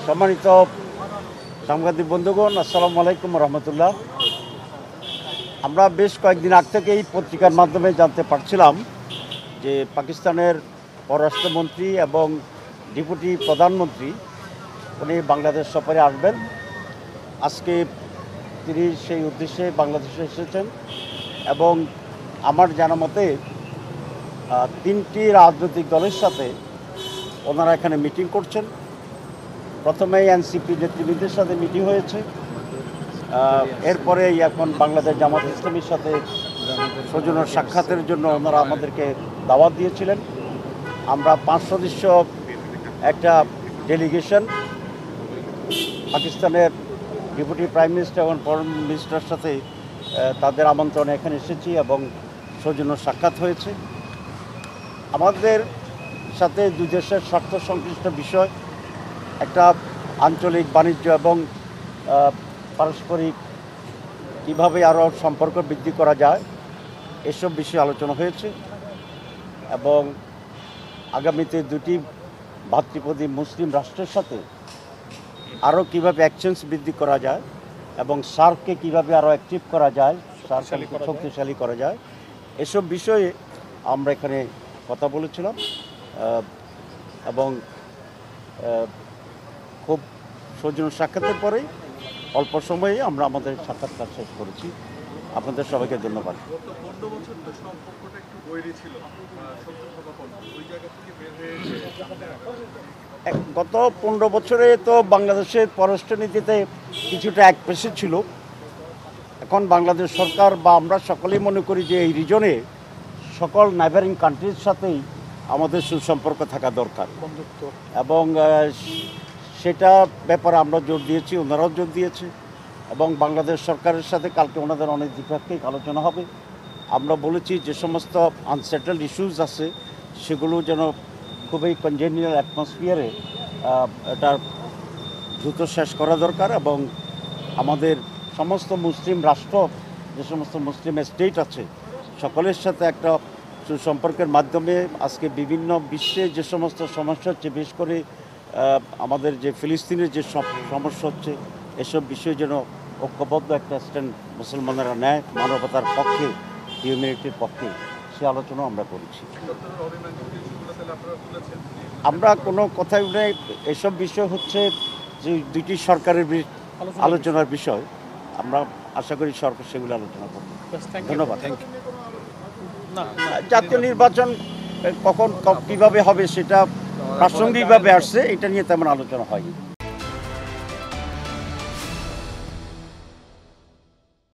সম্মানিত সাংবাদিক বন্ধুগণ, আসসালামু আলাইকুম রহমতুল্লাহ। আমরা বেশ কয়েকদিন আগ থেকেই পত্রিকার মাধ্যমে জানতে পারছিলাম যে পাকিস্তানের পররাষ্ট্রমন্ত্রী এবং ডেপুটি প্রধানমন্ত্রী উনি বাংলাদেশ সফরে আসবেন। আজকে তিনি সেই উদ্দেশ্যে বাংলাদেশে এসেছেন এবং আমার জানা মতে 3টি রাজনৈতিক দলের সাথে ওনারা এখানে মিটিং করছেন। প্রথমেই এনসিপি নেতৃবৃন্দের সাথে মিটিং হয়েছে, এরপরে এখন বাংলাদেশ জামাত ইসলামীর সাথে সৌজন্য সাক্ষাতের জন্য ওনারা আমাদেরকে দাওয়াত দিয়েছিলেন। আমরা 5 সদস্য একটা ডেলিগেশন পাকিস্তানের ডেপুটি প্রাইম মিনিস্টার এবং ফরেন মিনিস্টারের সাথে তাদের আমন্ত্রণে এখানে এসেছি এবং সৌজন্য সাক্ষাৎ হয়েছে। আমাদের সাথে দুই দেশের স্বার্থ সংশ্লিষ্ট বিষয়, একটা আঞ্চলিক বাণিজ্য এবং পারস্পরিক কীভাবে আরও সম্পর্ক বৃদ্ধি করা যায় এসব বিষয়ে আলোচনা হয়েছে এবং আগামীতে দুটি ভাতৃপ্রতিম মুসলিম রাষ্ট্রের সাথে আরও কীভাবে এক্সচেঞ্জ বৃদ্ধি করা যায় এবং সার্ককে কীভাবে আরও অ্যাক্টিভ করা যায়, সার্ককে শক্তিশালী করা যায়, এসব বিষয়ে আমরা এখানে কথা বলেছিলাম এবং খুব সৌজন্য সাক্ষাতের পরে অল্প সময়ে আমরা আমাদের সাক্ষাৎকার শেষ করেছি। আপনাদের সবাইকে ধন্যবাদ। গত 15 বছরে তো বাংলাদেশের পররাষ্ট্রনীতিতে কিছুটা একপেশে ছিল। এখন বাংলাদেশ সরকার বা আমরা সকলেই মনে করি যে এই রিজনে সকল নেইবারিং কান্ট্রির সাথেই আমাদের সুসম্পর্ক থাকা দরকার এবং সেটা ব্যাপারে আমরা জোর দিয়েছি, ওনারাও জোর দিয়েছে এবং বাংলাদেশ সরকারের সাথে কালকে ওনাদের অনেক দ্বিপাক্ষিক আলোচনা হবে। আমরা বলেছি যে সমস্ত আনসেটেলড ইস্যুস আছে সেগুলো যেন খুবই কনজেনিয়াল অ্যাটমসফিয়ারে এটা দ্রুত শেষ করা দরকার এবং আমাদের সমস্ত মুসলিম রাষ্ট্র, যে সমস্ত মুসলিম স্টেট আছে, সকলের সাথে একটা সুসম্পর্কের মাধ্যমে আজকে বিভিন্ন বিশ্বে যে সমস্ত সমস্যা হচ্ছে, বিশেষ করে আমাদের যে ফিলিস্তিনের যে সমস্যা হচ্ছে, এসব বিষয়ে যেন ঐক্যবদ্ধ একটা স্ট্যান্ড মুসলমানেরা নেয়, মানবতার পক্ষে, হিউম্যানিটির পক্ষে, সে আলোচনা আমরা করেছি। আমরা কোনো কথাই নেই, এসব বিষয় হচ্ছে যে দুইটি সরকারের আলোচনার বিষয়। আমরা আশা করি সরকার সেগুলো আলোচনা করবে। ধন্যবাদ। জাতীয় নির্বাচন কখন কীভাবে হবে সেটা প্রাসঙ্গিকভাবে আসছে, এটা নিয়ে তেমন আলোচনা হয়নি।